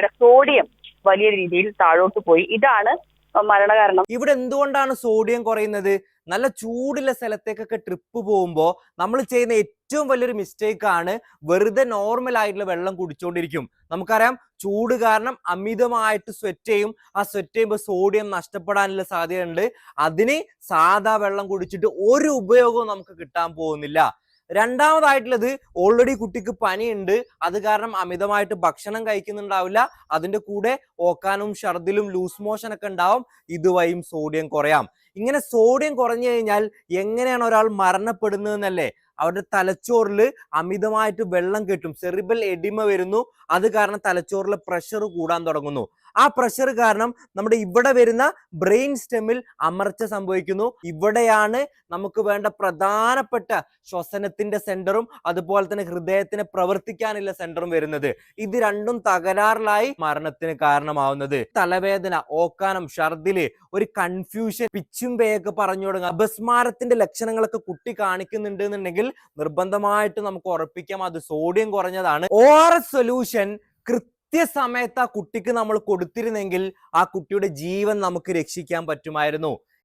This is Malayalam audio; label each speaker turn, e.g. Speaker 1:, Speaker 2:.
Speaker 1: സോഡിയം വലിയ രീതിയിൽ താഴോട്ട് പോയി. ഇതാണ് മരണകാരണം.
Speaker 2: ഇവിടെ എന്തുകൊണ്ടാണ് സോഡിയം കുറയുന്നത്? നല്ല ചൂടുള്ള സ്ഥലത്തേക്കൊക്കെ ട്രിപ്പ് പോകുമ്പോൾ നമ്മൾ ചെയ്യുന്ന ഏറ്റവും വലിയൊരു മിസ്റ്റേക്ക് ആണ് വെറുതെ നോർമൽ ആയിട്ടുള്ള വെള്ളം കുടിച്ചുകൊണ്ടിരിക്കും. നമുക്കറിയാം ചൂട് കാരണം അമിതമായിട്ട് സ്വെറ്റ് ചെയ്യും. ആ സ്വെറ്റ് ചെയ്യുമ്പോൾ സോഡിയം നഷ്ടപ്പെടാനുള്ള സാധ്യതയുണ്ട്. അതിന് സാധാ വെള്ളം കുടിച്ചിട്ട് ഒരു ഉപയോഗവും നമുക്ക് കിട്ടാൻ പോകുന്നില്ല. രണ്ടാമതായിട്ടുള്ളത്, ഓൾറെഡി കുട്ടിക്ക് പനിയുണ്ട്, അത് കാരണം അമിതമായിട്ട് ഭക്ഷണം കഴിക്കുന്നുണ്ടാവില്ല, അതിന്റെ കൂടെ ഓക്കാനും ഛർദിലും ലൂസ് മോഷൻ ഒക്കെ ഉണ്ടാവും. ഇതുവഴിയും സോഡിയം കുറയാം. ഇങ്ങനെ സോഡിയം കുറഞ്ഞു കഴിഞ്ഞാൽ എങ്ങനെയാണ് ഒരാൾ മരണപ്പെടുന്നതെന്നല്ലേ? അവരുടെ തലച്ചോറിൽ അമിതമായിട്ട് വെള്ളം കെട്ടും, സെറിബ്രൽ എഡിമ വരുന്നു. അത് കാരണം തലച്ചോറിലെ പ്രഷർ കൂടാൻ തുടങ്ങുന്നു. ആ പ്രഷർ കാരണം നമ്മുടെ ഇവിടെ വരുന്ന ബ്രെയിൻ സ്റ്റെമ്മിൽ അമർച്ച സംഭവിക്കുന്നു. ഇവിടെയാണ് നമുക്ക് വേണ്ട പ്രധാനപ്പെട്ട ശ്വസനത്തിന്റെ സെന്ററും അതുപോലെ തന്നെ ഹൃദയത്തിന് പ്രവർത്തിക്കാനുള്ള സെന്ററും വരുന്നത്. ഇത് രണ്ടും തകരാറിലായി മരണത്തിന് കാരണമാവുന്നത്. തലവേദന, ഓക്കാനം, ഛർദില്, ഒരു കൺഫ്യൂഷൻ, പിച്ചും പേയൊക്കെ പറഞ്ഞു തുടങ്ങുക, അപസ്മാരത്തിന്റെ ലക്ഷണങ്ങളൊക്കെ കുട്ടി കാണിക്കുന്നുണ്ട് എന്നുണ്ടെങ്കിൽ നിർബന്ധമായിട്ട് നമുക്ക് ഉറപ്പിക്കാം അത് സോഡിയം കുറഞ്ഞതാണ്. ORS സൊല്യൂഷൻ കൃത്യസമയത്ത് ആ കുട്ടിക്ക് നമ്മൾ കൊടുത്തിരുന്നെങ്കിൽ ആ കുട്ടിയുടെ ജീവൻ നമുക്ക് രക്ഷിക്കാൻ പറ്റുമായിരുന്നു.